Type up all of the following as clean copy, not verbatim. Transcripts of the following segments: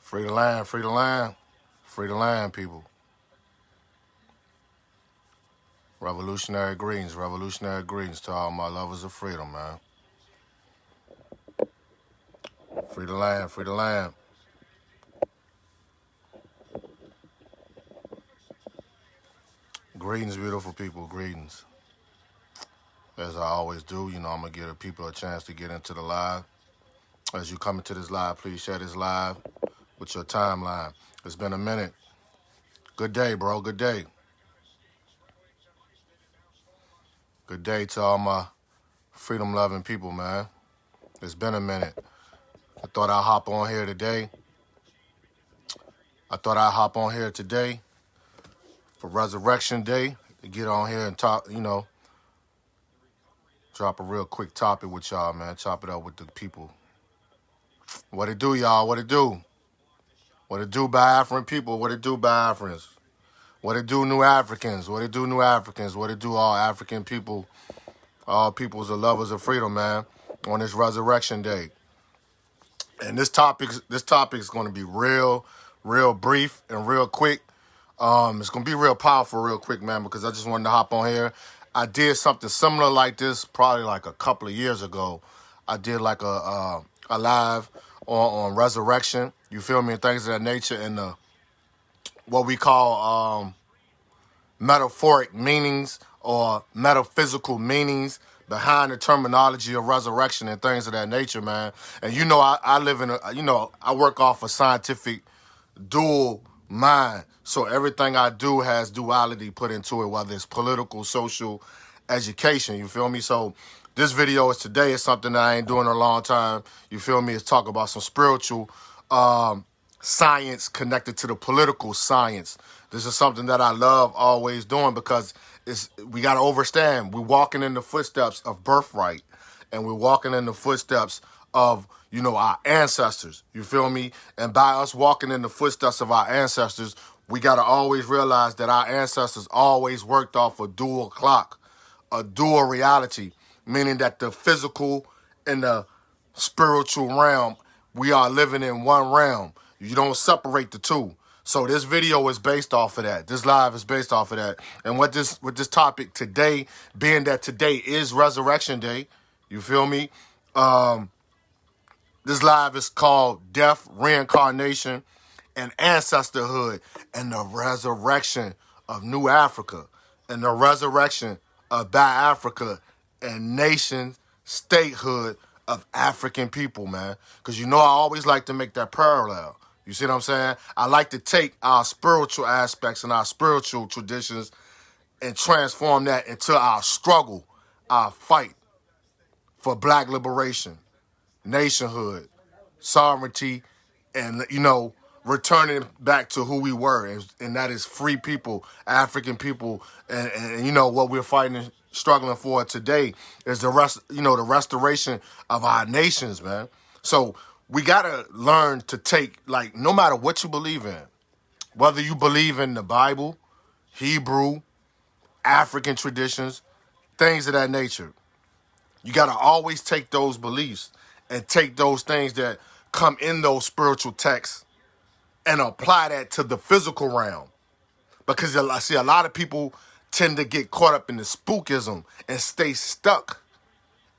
Free the land, free the land, free the land, people. Revolutionary greetings to all my lovers of freedom, man. Free the land, free the land. Greetings, beautiful people, greetings. As I always do, I'm going to give the people a chance to get into the live. As you come into this live, please share this live with your timeline. It's been a minute. Good day, bro, good day. Good day to all my freedom-loving people, man. It's been a minute. I thought I'd hop on here today. For Resurrection Day to get on here and talk, drop a real quick topic with y'all, man. Chop it up with the people. What it do, y'all? What it do? What it do, Biafran people? What it do, Biafrans? What it do, New Africans? What it do, New Africans? What it do, all African people? All peoples are lovers of freedom, man, on this Resurrection Day. And this topic is going to be real brief and real quick. It's going to be real powerful real quick, man, because I just wanted to hop on here. I did something similar like this probably like a couple of years ago. I did like a live on resurrection, you feel me, and things of that nature, and what we call metaphoric meanings or metaphysical meanings behind the terminology of resurrection and things of that nature, man. And I live in I work off a scientific dual mind. So everything I do has duality put into it, whether it's political, social, education, you feel me? So this video is today. It's something that I ain't doing in a long time, you feel me? It's talk about some spiritual science connected to the political science. This is something that I love always doing because we got to understand we're walking in the footsteps of birthright, and we're walking in the footsteps of our ancestors, you feel me? And by us walking in the footsteps of our ancestors, we got to always realize that our ancestors always worked off a dual clock, a dual reality, meaning that the physical and the spiritual realm, we are living in one realm. You don't separate the two. So this video is based off of that. This live is based off of that. And with this topic today, being that today is Resurrection Day, you feel me? This live is called Death, Reincarnation, and Ancestorhood, and the resurrection of New Africa, and the resurrection of BIAFRA, and nation statehood of African people, man. Because I always like to make that parallel. You see what I'm saying? I like to take our spiritual aspects and our spiritual traditions and transform that into our struggle, our fight for black liberation, nationhood, sovereignty, and, returning back to who we were. And that is free people, African people. And what we're fighting and struggling for today is the restoration of our nations, man. So we got to learn to take, no matter what you believe in, whether you believe in the Bible, Hebrew, African traditions, things of that nature, you got to always take those beliefs and take those things that come in those spiritual texts and apply that to the physical realm. Because I see a lot of people tend to get caught up in the spookism and stay stuck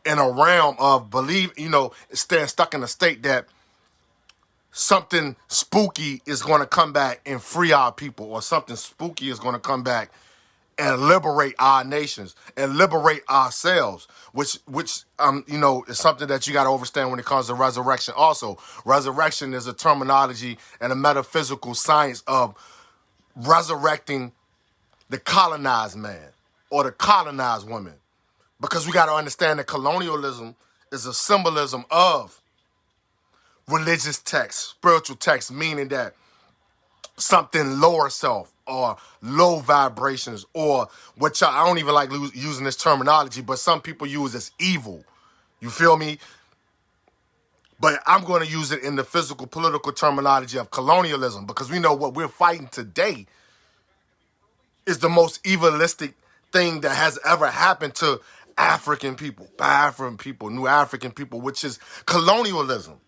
in a realm of staying stuck in a state that something spooky is going to come back and free our people, or something spooky is going to come back and liberate our nations and liberate ourselves, which is something that you got to understand when it comes to resurrection. Also, resurrection is a terminology and a metaphysical science of resurrecting the colonized man or the colonized woman, because we got to understand that colonialism is a symbolism of religious text, spiritual text, meaning that something lower self or low vibrations, or I don't even like using this terminology, but some people use as evil. You feel me? But I'm going to use it in the physical, political terminology of colonialism, because we know what we're fighting today is the most evilistic thing that has ever happened to African people, Biafran people, New African people, which is colonialism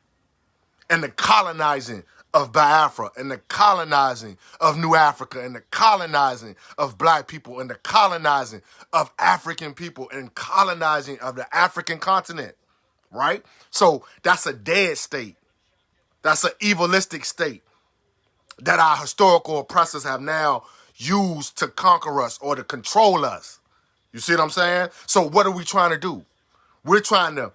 and the colonizing of Biafra and the colonizing of New Africa and the colonizing of black people and the colonizing of African people and colonizing of the African continent, right? So that's a dead state. That's an evilistic state that our historical oppressors have now used to conquer us or to control us. You see what I'm saying? So what are we trying to do? We're trying to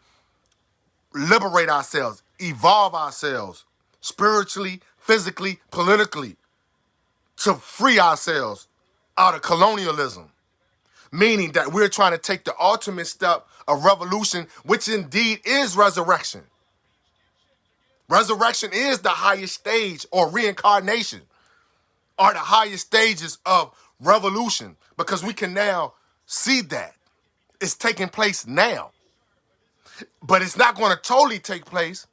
liberate ourselves, evolve ourselves spiritually, physically, politically, to free ourselves out of colonialism. Meaning that we're trying to take the ultimate step of revolution, which indeed is resurrection. Resurrection is the highest stage, or reincarnation are the highest stages of revolution, because we can now see that it's taking place now. But it's not going to totally take place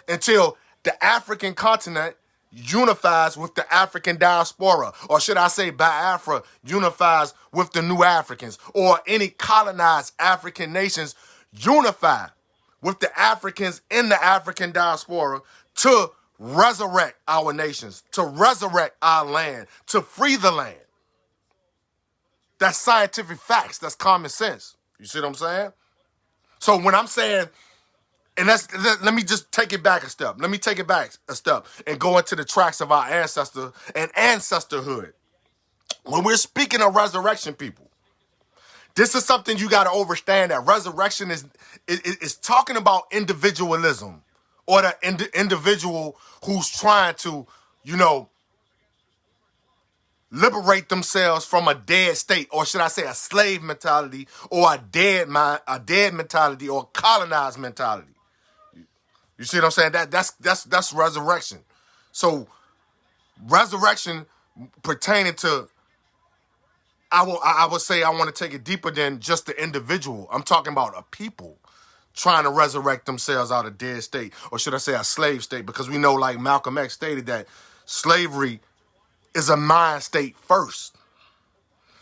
until the African continent unifies with the African diaspora, or should I say Biafra unifies with the new Africans, or any colonized African nations unify with the Africans in the African diaspora to resurrect our nations, to resurrect our land, to free the land. That's scientific facts. That's common sense. You see what I'm saying? So when I'm saying, and let me just take it back a step. Let me take it back a step and go into the tracks of our ancestor and ancestorhood. When we're speaking of resurrection, people, this is something you got to understand, that resurrection is talking about individualism, or the individual who's trying to, liberate themselves from a dead state, or should I say a slave mentality, or a dead mentality, or a colonized mentality. You see what I'm saying? That's resurrection. So resurrection pertaining to, I would say I want to take it deeper than just the individual. I'm talking about a people trying to resurrect themselves out of dead state, or should I say a slave state, because we know, like Malcolm X stated, that slavery is a mind state first.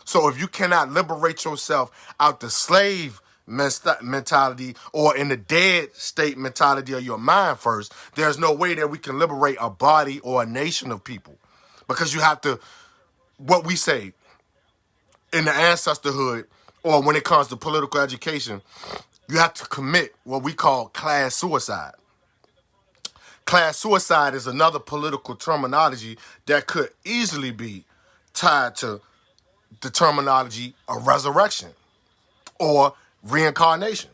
So if you cannot liberate yourself out the slave mentality, or in the dead state mentality of your mind first, there's no way that we can liberate a body or a nation of people. Because you have to, what we say in the ancestorhood, or when it comes to political education, you have to commit what we call class suicide. Class suicide is another political terminology that could easily be tied to the terminology of resurrection or reincarnation.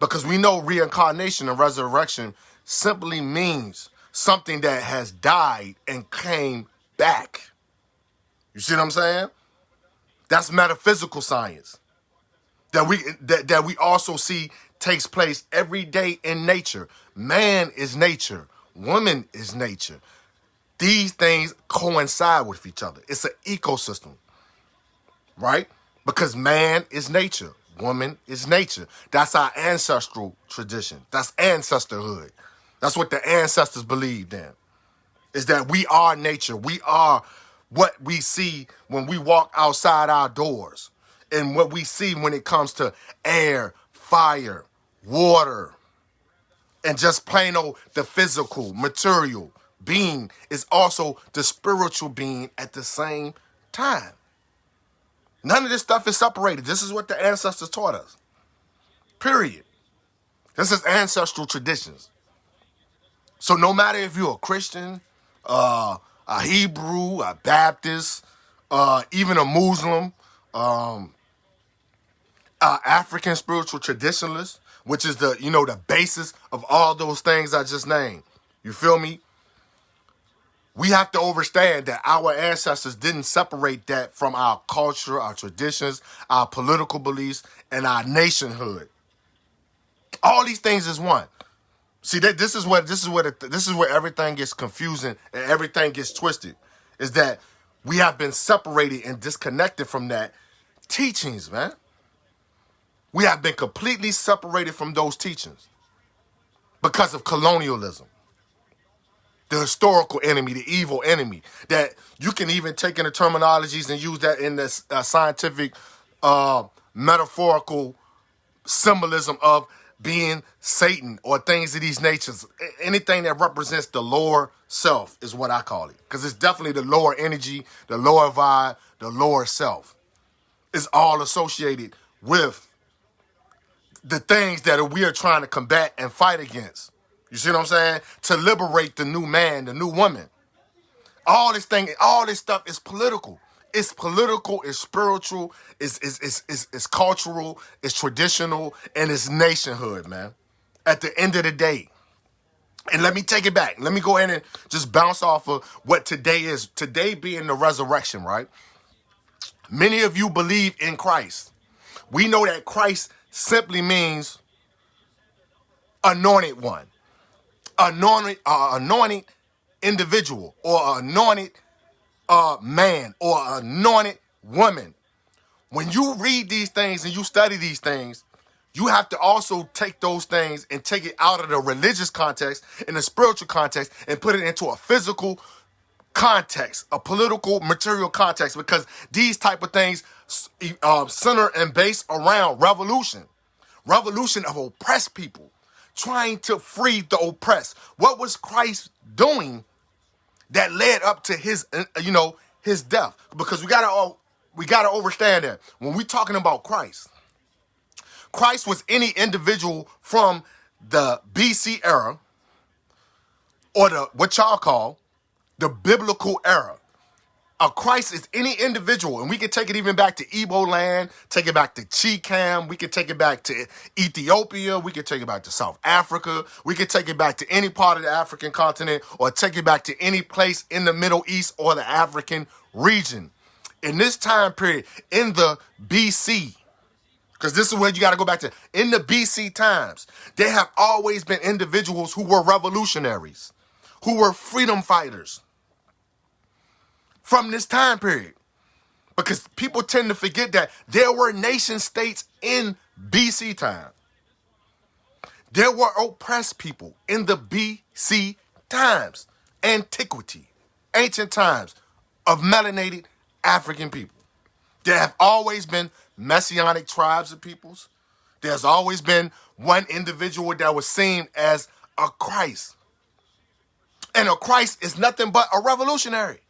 Because we know reincarnation and resurrection simply means something that has died and came back. You see what I'm saying? That's metaphysical science that we also see takes place every day in nature. Man is nature. Woman is nature. These things coincide with each other. It's an ecosystem, right? Because man is nature. Woman is nature. That's our ancestral tradition. That's ancestorhood. That's what the ancestors believed in, is that we are nature. We are what we see when we walk outside our doors, and what we see when it comes to air, fire, water, and just plain old the physical, material being is also the spiritual being at the same time. None of this stuff is separated. This is what the ancestors taught us. Period. This is ancestral traditions. So no matter if you're a Christian, a Hebrew, a Baptist, even a Muslim, African spiritual traditionalist, which is the basis of all those things I just named. You feel me? We have to understand that our ancestors didn't separate that from our culture, our traditions, our political beliefs, and our nationhood. All these things is one. See, this is where everything gets confusing and everything gets twisted. Is that we have been separated and disconnected from that teachings, man. We have been completely separated from those teachings because of colonialism. The historical enemy, the evil enemy, that you can even take in the terminologies and use that in the scientific, metaphorical symbolism of being Satan or things of these natures. Anything that represents the lower self is what I call it. Because it's definitely the lower energy, the lower vibe, the lower self. It's all associated with the things that we are trying to combat and fight against. You see what I'm saying? To liberate the new man, the new woman. All this stuff is political. It's political, it's spiritual, it's cultural, it's traditional, and it's nationhood, man. At the end of the day. And let me take it back. Let me go ahead and just bounce off of what today is. Today being the resurrection, right? Many of you believe in Christ. We know that Christ simply means anointed one. Anointed individual, or anointed man, or anointed woman. When you read these things and you study these things, you have to also take those things and take it out of the religious context and the spiritual context and put it into a physical context, a political, material context, because these type of things center and base around revolution of oppressed people, trying to free the oppressed. What was Christ doing that led up to his death? Because we gotta understand that when we're talking about Christ was any individual from the BC era, or what y'all call the biblical era. A Christ is any individual, and we can take it even back to Igbo land, take it back to Chicam, we can take it back to Ethiopia, we can take it back to South Africa, we can take it back to any part of the African continent, or take it back to any place in the Middle East or the African region. In this time period, in the BC, because this is where you got to go back to, in the BC times, there have always been individuals who were revolutionaries, who were freedom fighters from this time period. Because people tend to forget that there were nation states in BC time. There were oppressed people in the BC times, antiquity, ancient times of melanated African people. There have always been messianic tribes of peoples. There's always been one individual that was seen as a Christ. And a Christ is nothing but a revolutionary.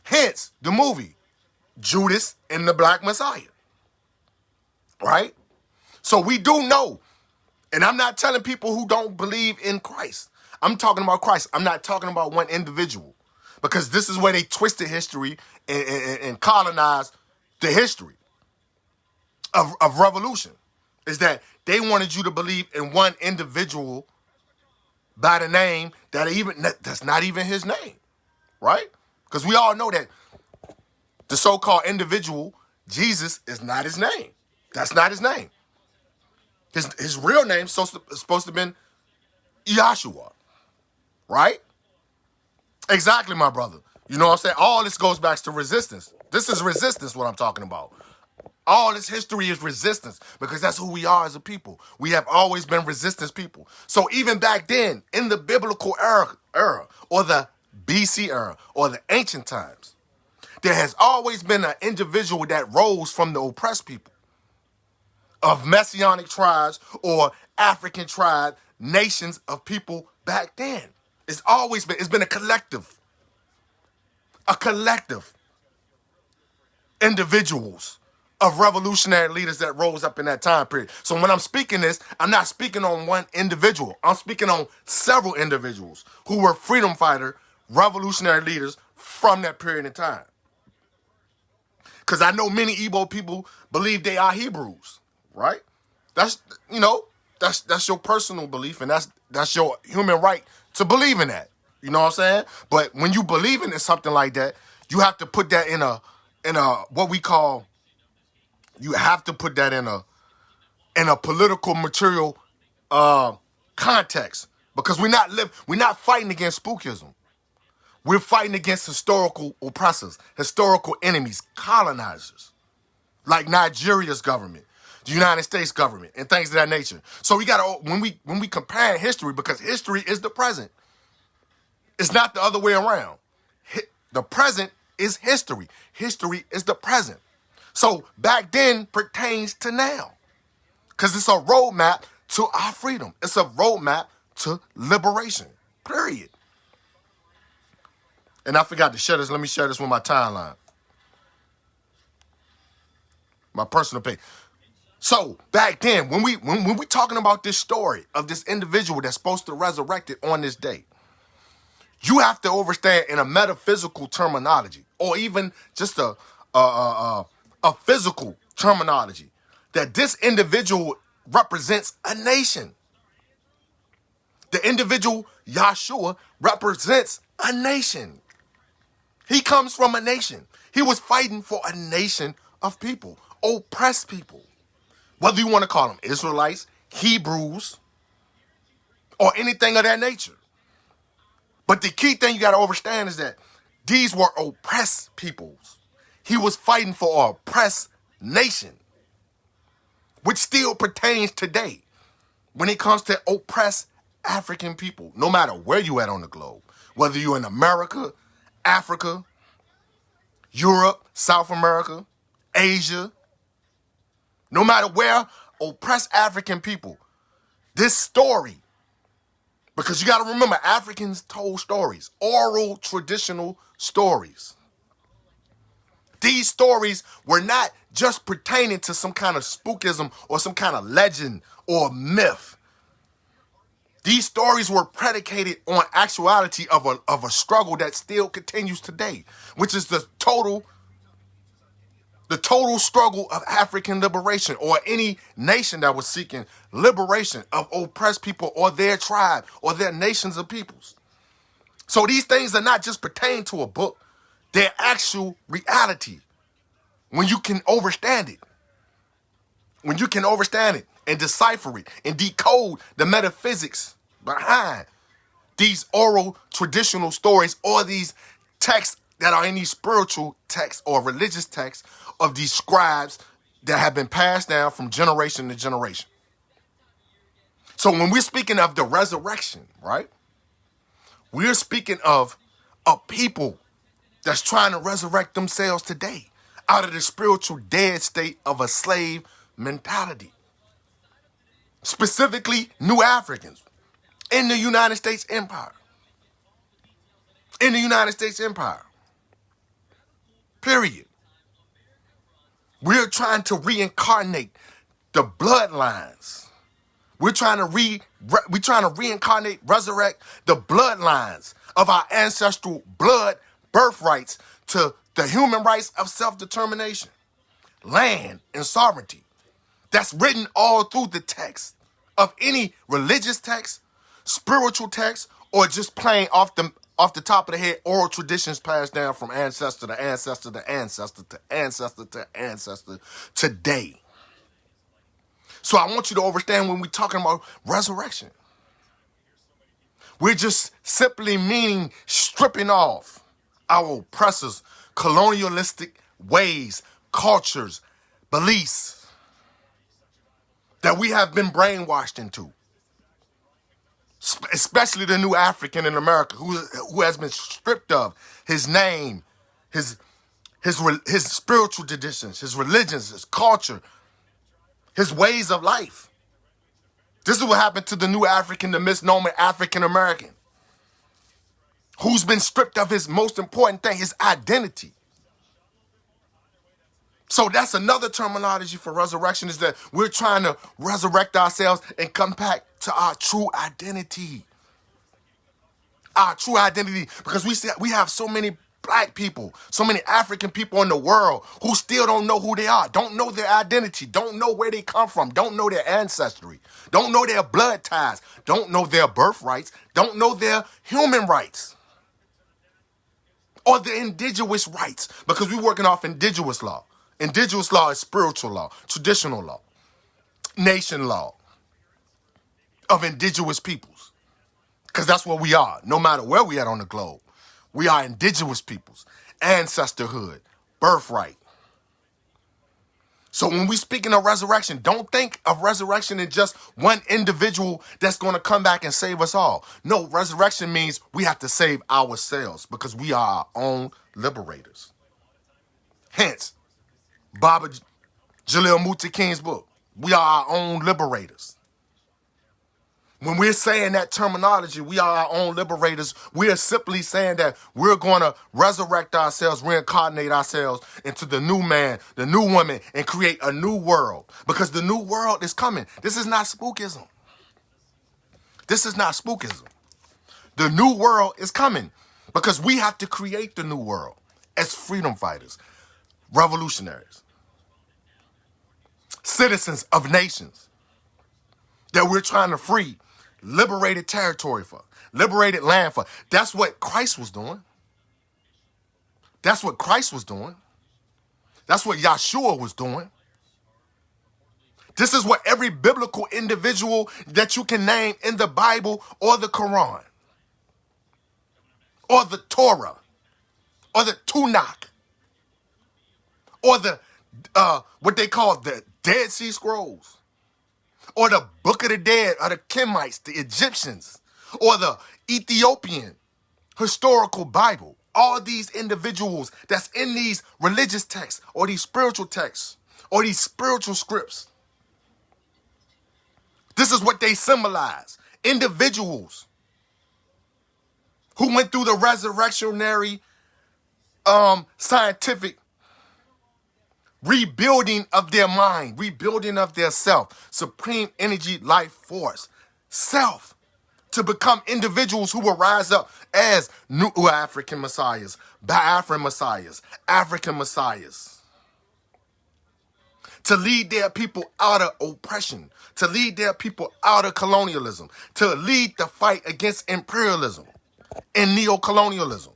Hence, the movie, Judas and the Black Messiah. Right? So we do know, and I'm not telling people who don't believe in Christ. I'm talking about Christ. I'm not talking about one individual. Because this is where they twisted history and colonized the history of revolution. Is that they wanted you to believe in one individual by the name that's not even his name. Right? Because we all know that the so-called individual, Jesus, is not his name. That's not his name. His real name is supposed to have been Yahshua. Right? Exactly, my brother. You know what I'm saying? All this goes back to resistance. This is resistance, what I'm talking about. All this history is resistance, because that's who we are as a people. We have always been resistance people. So even back then, in the biblical era, or the BC era, or the ancient times, there has always been an individual that rose from the oppressed people of messianic tribes or African tribe nations of people back then. It's been a collective individuals of revolutionary leaders that rose up in that time period. So when I'm speaking this, I'm not speaking on one individual. I'm speaking on several individuals who were freedom fighter, revolutionary leaders from that period in time. Because I know many Igbo people believe they are Hebrews, right? That's your personal belief, and that's your human right to believe in that. You know what I'm saying? But when you believe in something like that, you have to put that in a what we call, you have to put that in a political material context, because we're not fighting against spookism. We're fighting against historical oppressors, historical enemies, colonizers, like Nigeria's government, the United States government, and things of that nature. So we gotta, when we compare history, because history is the present. It's not the other way around. The present is history. History is the present. So back then pertains to now. Because it's a roadmap to our freedom. It's a roadmap to liberation, period. And I forgot to share this. Let me share this with my timeline. My personal page. So back then, when we talking about this story of this individual that's supposed to resurrect it on this day, you have to understand in a metaphysical terminology, or even just a physical terminology, that this individual represents a nation. The individual Yahshua represents a nation. He comes from a nation. He was fighting for a nation of people, oppressed people. Whether you want to call them Israelites, Hebrews, or anything of that nature. But the key thing you got to understand is that these were oppressed peoples. He was fighting for an oppressed nation, which still pertains today when it comes to oppressed African people, no matter where you at on the globe, whether you're in America, Africa, Europe, South America, Asia, no matter where, oppressed African people, this story, because you got to remember, Africans told stories, oral, traditional stories. These stories were not just pertaining to some kind of spookism or some kind of legend or myth. These stories were predicated on actuality of a struggle that still continues today, which is the total struggle of African liberation, or any nation that was seeking liberation of oppressed people or their tribe or their nations of peoples. So these things are not just pertain to a book. They're actual reality when you can understand it. When you can understand it and decipher it and decode the metaphysics behind these oral traditional stories, or these texts that are in these spiritual texts or religious texts of these scribes that have been passed down from generation to generation. So when we're speaking of the resurrection, right, we're speaking of a people that's trying to resurrect themselves today out of the spiritual dead state of a slave mentality. Specifically, New Africans in the United States Empire. In the United States Empire. Period. We're trying to reincarnate the bloodlines. We're trying to reincarnate, resurrect the bloodlines of our ancestral blood birthrights to the human rights of self-determination, land, and sovereignty. That's written all through the text of any religious text, spiritual text, or just plain off the top of the head oral traditions passed down from ancestor to ancestor to ancestor to ancestor to ancestor today. So I want you to understand, when we're talking about resurrection, we're just simply meaning stripping off our oppressors' colonialistic ways, cultures, beliefs that we have been brainwashed into. Especially the new African in America who has been stripped of his name, his spiritual traditions, his religions, his culture, his ways of life. This is what happened to the new African, the misnomer African American, who's been stripped of his most important thing, his identity. So that's another terminology for resurrection, is that we're trying to resurrect ourselves and come back to our true identity. Our true identity, because we have so many black people, so many African people in the world who still don't know who they are, don't know their identity, don't know where they come from, don't know their ancestry, don't know their blood ties, don't know their birthrights, don't know their human rights or the indigenous rights, because we're working off indigenous law. Indigenous law is spiritual law, traditional law, nation law of indigenous peoples. Because that's what we are, no matter where we are on the globe. We are indigenous peoples, ancestorhood, birthright. So when we're speaking of resurrection, don't think of resurrection in just one individual that's going to come back and save us all. No, resurrection means we have to save ourselves, because we are our own liberators. Hence, Baba Jalil Muta King's book, We are our own liberators. When we're saying that terminology, we are our own liberators. We are simply saying that we're going to resurrect ourselves, reincarnate ourselves into the new man, the new woman, and create a new world. Because the new world is coming. This is not spookism. This is not spookism. The new world is coming because we have to create the new world as freedom fighters, revolutionaries, citizens of nations that we're trying to free, liberated territory for, liberated land for. That's what Christ was doing. That's what Christ was doing. That's what Yahshua was doing. This is what every biblical individual that you can name in the Bible or the Quran or the Torah or the Tanakh or the what they call the Dead Sea Scrolls or the Book of the Dead or the Kemites, the Egyptians, or the Ethiopian historical Bible. All these individuals that's in these religious texts or these spiritual texts or these spiritual scripts. This is what they symbolize. Individuals who went through the resurrectionary scientific rebuilding of their mind, rebuilding of their self, supreme energy, life force, self, to become individuals who will rise up as new African messiahs, Biafran messiahs, African messiahs, to lead their people out of oppression, to lead their people out of colonialism, to lead the fight against imperialism and neocolonialism.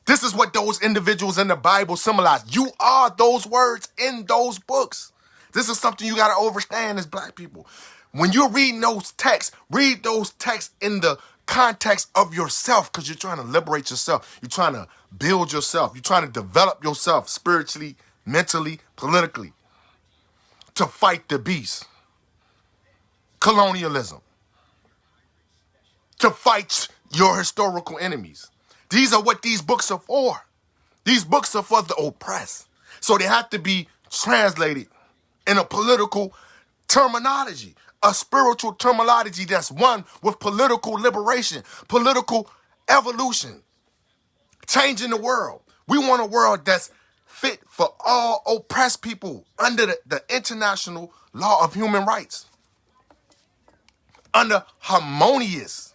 This is what those individuals in the Bible symbolize. You are those words in those books. This is something you got to understand as black people. When you're reading those texts, read those texts in the context of yourself because you're trying to liberate yourself. You're trying to build yourself. You're trying to develop yourself spiritually, mentally, politically, to fight the beast, colonialism, to fight your historical enemies. These are what these books are for. These books are for the oppressed. So they have to be translated in a political terminology, a spiritual terminology that's one with political liberation, political evolution, changing the world. We want a world that's fit for all oppressed people under the international law of human rights, under harmonious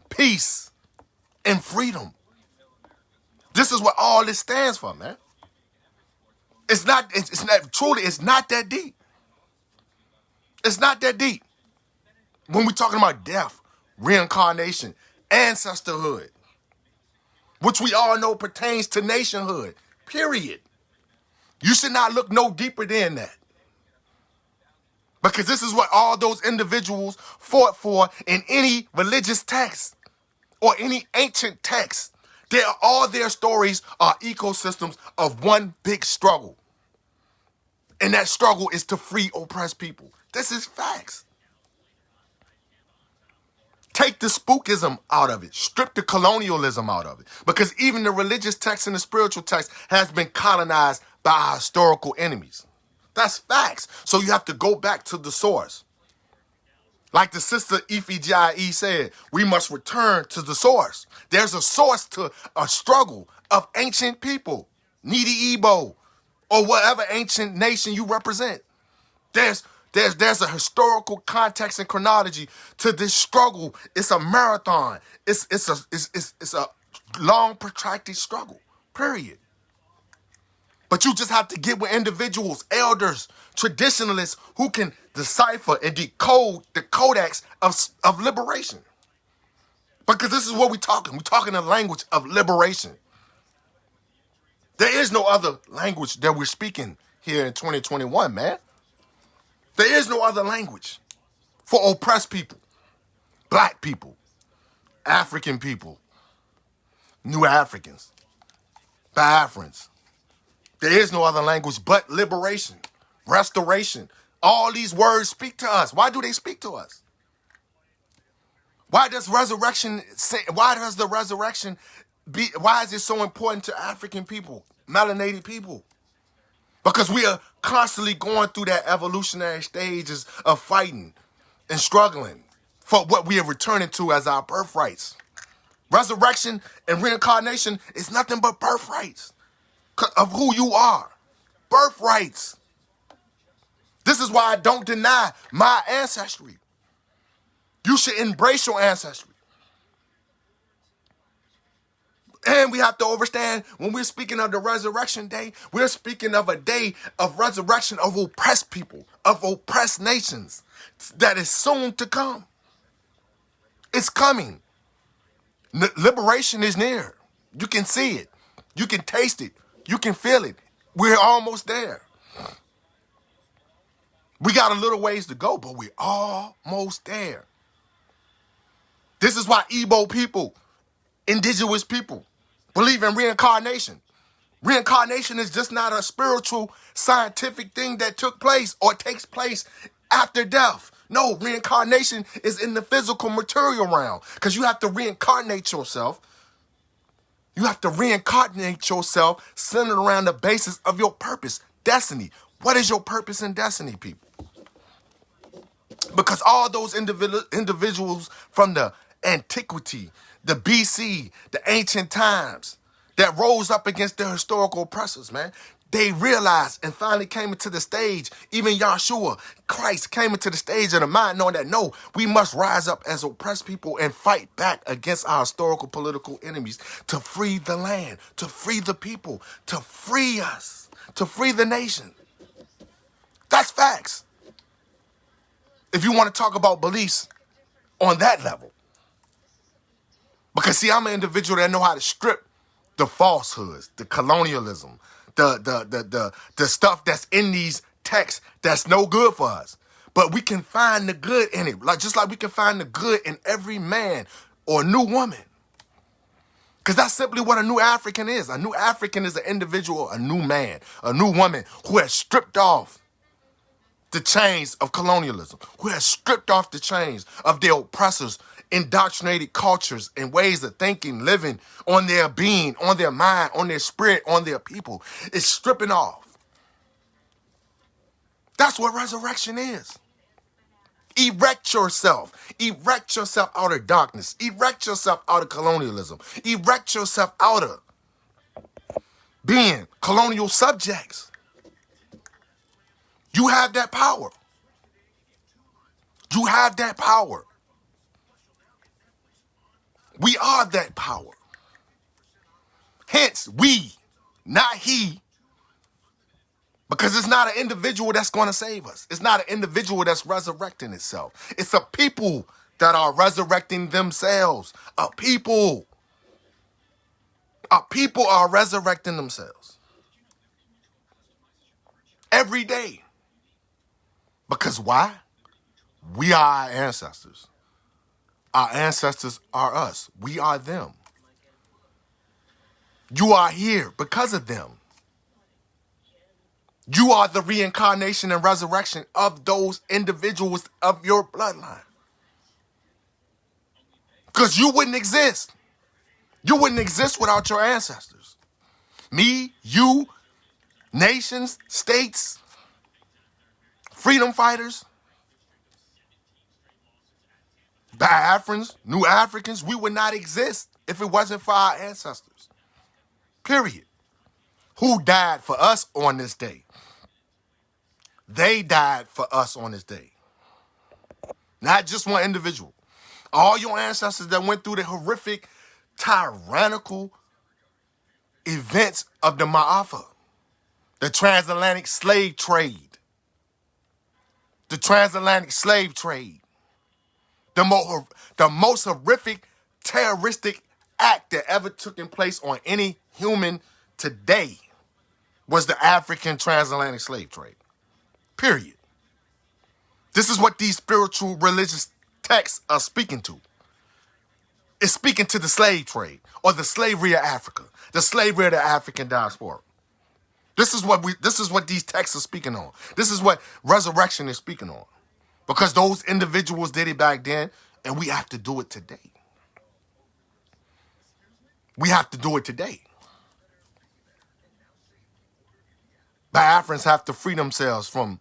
peace and freedom. This is what all this stands for, man. It's not that deep. It's not that deep. When we're talking about death, reincarnation, ancestorhood, which we all know pertains to nationhood, period. You should not look no deeper than that. Because this is what all those individuals fought for in any religious text or any ancient text. All their stories are ecosystems of one big struggle. And that struggle is to free oppressed people. This is facts. Take the spookism out of it. Strip the colonialism out of it. Because even the religious text and the spiritual text has been colonized by our historical enemies. That's facts. So you have to go back to the source. Like the sister Ifeanyi said, we must return to the source. There's a source to a struggle of ancient people, Needy Igbo, or whatever ancient nation you represent. There's a historical context and chronology to this struggle. It's a marathon. It's a long, protracted struggle, period. But you just have to get with individuals, elders, traditionalists who can decipher and decode the codex of liberation. Because this is what we're talking. We're talking the language of liberation. There is no other language that we're speaking here in 2021, man. There is no other language for oppressed people, black people, African people, New Africans, Biafrans. There is no other language but liberation, restoration. All these words speak to us. Why do they speak to us? Why is the resurrection why is it so important to African people, melanated people. Because we are constantly going through that evolutionary stages of fighting and struggling for what we are returning to as our birthrights. Resurrection and reincarnation is nothing but birthrights of who you are. Birthrights. This is why I don't deny my ancestry. You should embrace your ancestry. And we have to understand when we're speaking of the resurrection day, we're speaking of a day of resurrection of oppressed people, of oppressed nations that is soon to come. It's coming. Liberation is near. You can see it. You can taste it. You can feel it. We're almost there. We got a little ways to go, but we're almost there. This is why Igbo people, indigenous people, believe in reincarnation. Reincarnation is just not a spiritual, scientific thing that took place or takes place after death. No, reincarnation is in the physical material realm because you have to reincarnate yourself. You have to reincarnate yourself centered around the basis of your purpose, destiny. What is your purpose and destiny, people? Because all those individuals from the antiquity, the BC, the ancient times that rose up against their historical oppressors, man, they realized and finally came into the stage. Even Yahshua, Christ, came into the stage of the mind knowing that, no, we must rise up as oppressed people and fight back against our historical political enemies to free the land, to free the people, to free us, to free the nation. That's facts. If you want to talk about beliefs on that level. Because, see, I'm an individual that know how to strip the falsehoods, the colonialism, the stuff that's in these texts that's no good for us. But we can find the good in it, just like we can find the good in every man or new woman. Because that's simply what a new African is. A new African is an individual, a new man, a new woman who has stripped off the chains of colonialism, who has stripped off the chains of their oppressors, indoctrinated cultures and ways of thinking, living on their being, on their mind, on their spirit, on their people. It's stripping off. That's what resurrection is. Erect yourself. Erect yourself out of darkness. Erect yourself out of colonialism. Erect yourself out of being colonial subjects. You have that power. You have that power. We are that power. Hence, we, not he, because it's not an individual that's going to save us. It's not an individual that's resurrecting itself. It's a people that are resurrecting themselves. A people are resurrecting themselves every day. Because why? We are our ancestors. Our ancestors are us. We are them. You are here because of them. You are the reincarnation and resurrection of those individuals of your bloodline. Because you wouldn't exist. You wouldn't exist without your ancestors. Me, you, nations, states, freedom fighters, Biafrans, New Africans, we would not exist if it wasn't for our ancestors. Period. Who died for us on this day? They died for us on this day. Not just one individual. All your ancestors that went through the horrific, tyrannical events of the Ma'afa, the transatlantic slave trade. The transatlantic slave trade. The most horrific terroristic act that ever took place on any human today was the African transatlantic slave trade. Period. This is what these spiritual religious texts are speaking to. It's speaking to the slave trade or the slavery of Africa, the slavery of the African diaspora. This is what these texts are speaking on. This is what resurrection is speaking on. Because those individuals did it back then, and we have to do it today. We have to do it today. Biafrans have to free themselves from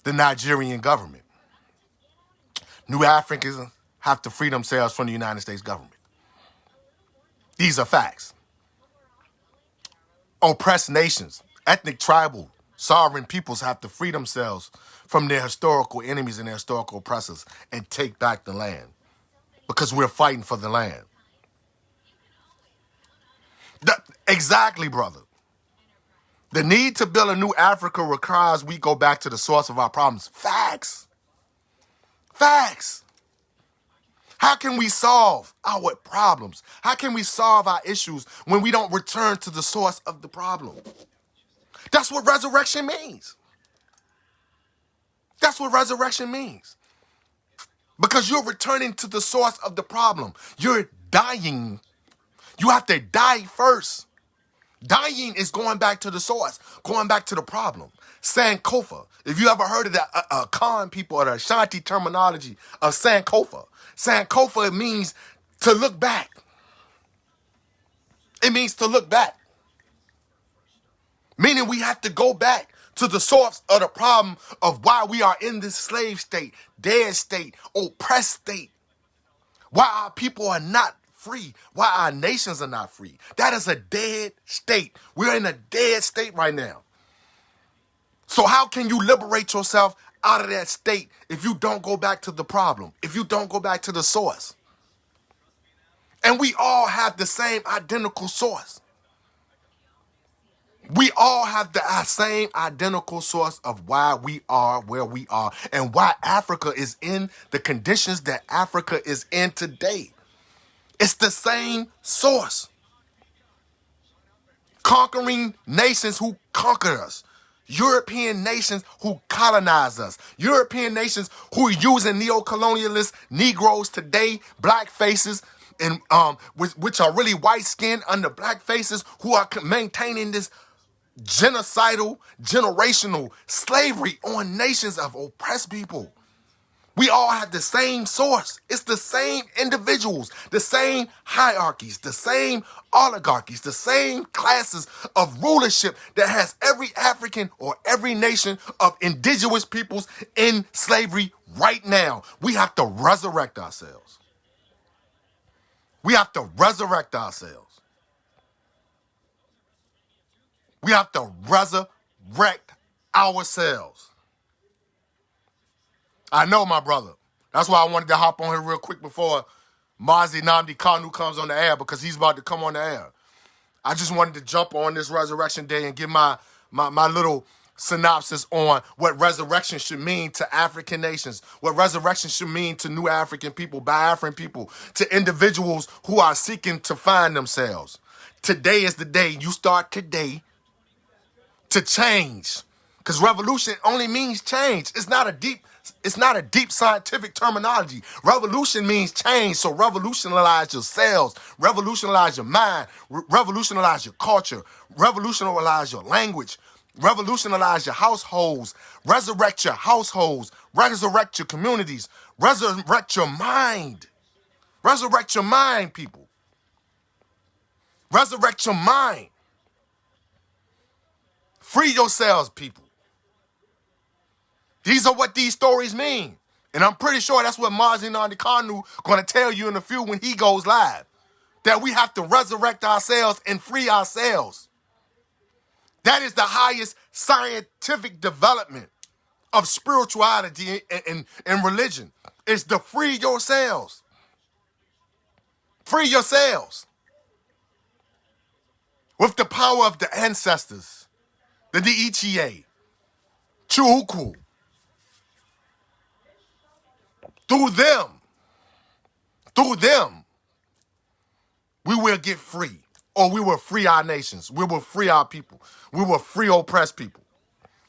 the Nigerian government. New Africans have to free themselves from the United States government. These are facts. Oppressed nations, ethnic, tribal, sovereign peoples have to free themselves from their historical enemies and their historical oppressors and take back the land, because we're fighting for the land. Exactly, brother. The need to build a new Africa requires we go back to the source of our problems. Facts. Facts. How can we solve our problems? How can we solve our issues when we don't return to the source of the problem? That's what resurrection means. That's what resurrection means. Because you're returning to the source of the problem. You're dying. You have to die first. Dying is going back to the source, going back to the problem. Sankofa. If you ever heard of the Khan people or the Ashanti terminology of Sankofa. Sankofa means to look back. It means to look back. Meaning we have to go back to the source of the problem of why we are in this slave state, dead state, oppressed state. Why our people are not free. Why our nations are not free. That is a dead state. We're in a dead state right now. So how can you liberate yourself out of that state if you don't go back to the problem, if you don't go back to the source? And we all have the same identical source. We all have the same identical source of why we are where we are and why Africa is in the conditions that Africa is in today. It's the same source. Conquering nations who conquered us. European nations who colonized us. European nations who are using neo-colonialist Negroes today, black faces, and which are really white-skinned under black faces, who are maintaining this genocidal, generational slavery on nations of oppressed people. We all have the same source. It's the same individuals, the same hierarchies, the same oligarchies, the same classes of rulership that has every African or every nation of indigenous peoples in slavery right now. We have to resurrect ourselves. We have to resurrect ourselves. We have to resurrect ourselves. I know, my brother. That's why I wanted to hop on here real quick before Mazi Nnamdi Kanu comes on the air, because he's about to come on the air. I just wanted to jump on this Resurrection Day and give my little synopsis on what resurrection should mean to African nations, what resurrection should mean to new African people, Biafran people, to individuals who are seeking to find themselves. Today is the day. You start today to change, because revolution only means change. It's not a deep scientific terminology. Revolution means change. So revolutionize yourselves, revolutionize your mind, revolutionize your culture, revolutionize your language, revolutionize your households, resurrect your households, resurrect your communities, resurrect your mind. Resurrect your mind, people. Resurrect your mind. Free yourselves, people. These are what these stories mean. And I'm pretty sure that's what Mazi Nnamdi Kanu going to tell you in a few when he goes live. That we have to resurrect ourselves and free ourselves. That is the highest scientific development of spirituality and religion. Is to free yourselves. Free yourselves. With the power of the ancestors. The Ikechukwu. Ikechukwu. Through them, we will get free. Or we will free our nations. We will free our people. We will free oppressed people.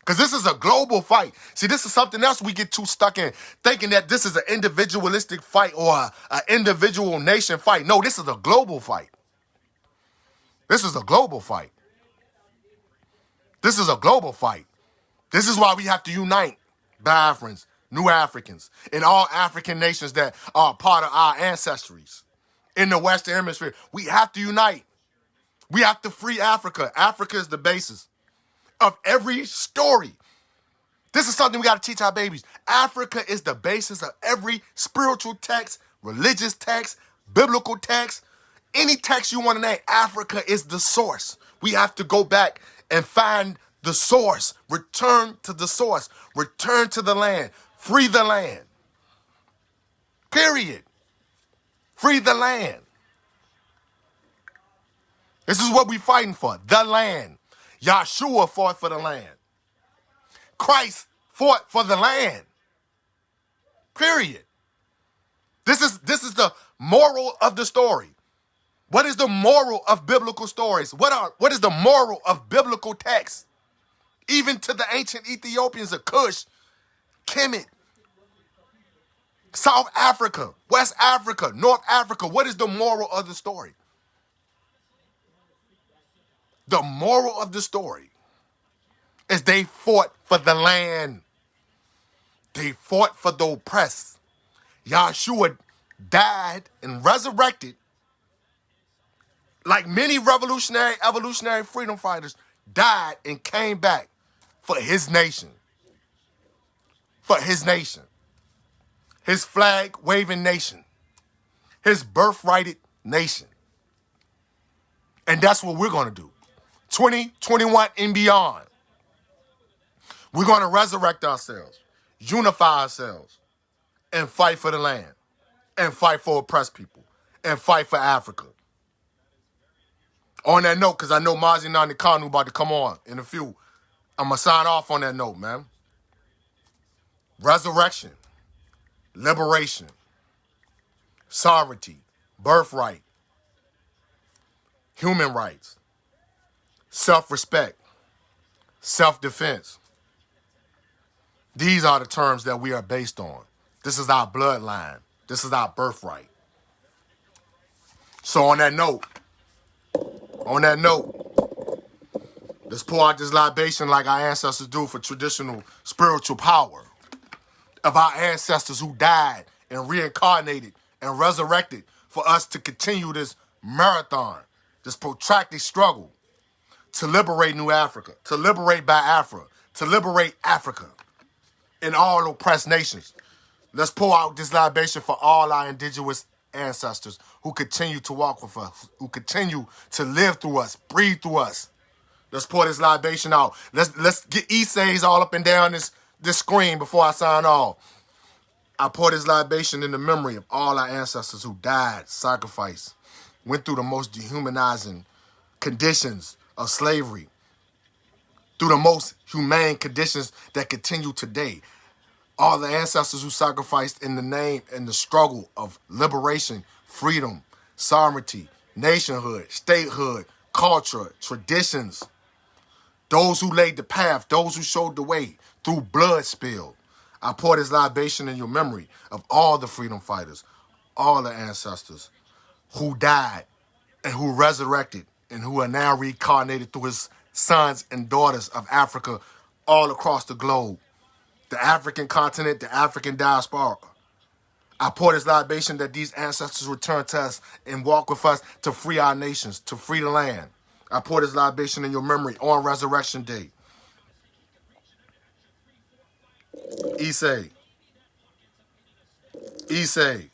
Because this is a global fight. See, this is something else we get too stuck in, thinking that this is an individualistic fight or an individual nation fight. No, this is a global fight. This is a global fight. This is a global fight. This is why we have to unite Biafrans, New Africans, and all African nations that are part of our ancestries in the Western Hemisphere. We have to unite. We have to free Africa. Africa is the basis. of every story. This is something we got to teach our babies. Africa is the basis of every spiritual text, religious text, biblical text, any text you want to name. Africa is the source. We have to go back and find the source. Return to the source. Return to the land. Free the land. Period. Free the land. This is what we're fighting for. The land. Yahshua fought for the land. Christ fought for the land. Period. This is the moral of the story. What is the moral of biblical stories? What is the moral of biblical texts? Even to the ancient Ethiopians of Kush, Kemet, South Africa, West Africa, North Africa. What is the moral of the story? The moral of the story is they fought for the land. They fought for the oppressed. Yahshua died and resurrected like many revolutionary, evolutionary freedom fighters died and came back for his nation. For his nation. His flag-waving nation. His birthrighted nation. And that's what we're going to do. 2021 and beyond. We're going to resurrect ourselves, unify ourselves, and fight for the land, and fight for oppressed people, and fight for Africa. On that note, because I know Mazi Nani Kanu about to come on in a few, I'm going to sign off on that note, man. Resurrection, liberation, sovereignty, birthright, human rights, self-respect, self-defense. These are the terms that we are based on. This is our bloodline. This is our birthright. So on that note, let's pour out this libation like our ancestors do for traditional spiritual power of our ancestors who died and reincarnated and resurrected for us to continue this marathon, this protracted struggle to liberate New Africa, to liberate BIAFRA, to liberate Africa and all oppressed nations. Let's pour out this libation for all our indigenous ancestors who continue to walk with us, who continue to live through us, breathe through us. Let's pour this libation out. Let's get essays all up and down this screen before I sign off. I pour this libation in the memory of all our ancestors who died, sacrificed, went through the most dehumanizing conditions of slavery, through the most humane conditions that continue today. All the ancestors who sacrificed in the name and the struggle of liberation, freedom, sovereignty, nationhood, statehood, culture, traditions. Those who laid the path, those who showed the way through blood spilled. I pour this libation in your memory of all the freedom fighters, all the ancestors who died and who resurrected and who are now reincarnated through his sons and daughters of Africa all across the globe. The African continent, the African diaspora. I pour this libation that these ancestors return to us and walk with us to free our nations, to free the land. I pour this libation in your memory on Resurrection Day. Issei. Issei.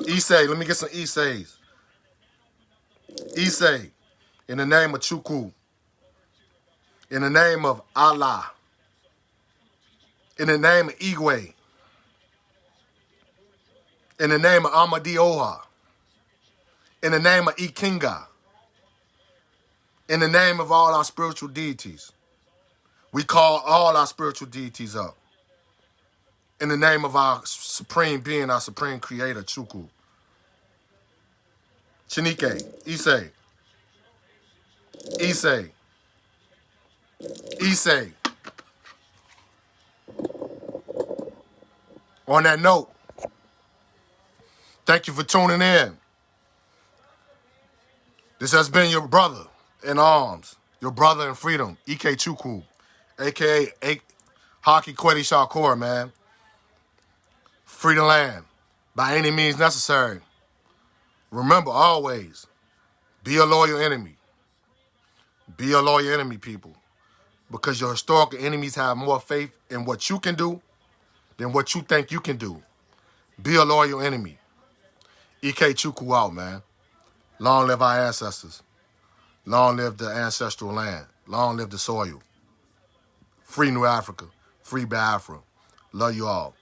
Issei. Let me get some Isseis. Issei. In the name of Chukwu. In the name of Allah. In the name of Igwe. In the name of Amadioha. In the name of Ikinga. In the name of all our spiritual deities. We call all our spiritual deities up. In the name of our supreme being, our supreme creator, Chukwu. Chinike, Issei. Issei. Issei. On that note, thank you for tuning in. This has been your brother in arms, your brother in freedom, Ikechukwu, a.k.a. Haki Kweli Shakur, man. Free the land by any means necessary. Remember, always, be a loyal enemy. Be a loyal enemy, people. Because your historical enemies have more faith in what you can do than what you think you can do. Be a loyal enemy. Ikechukwu out, man. Long live our ancestors. Long live the ancestral land. Long live the soil. Free New Africa. Free Biafra. Love you all.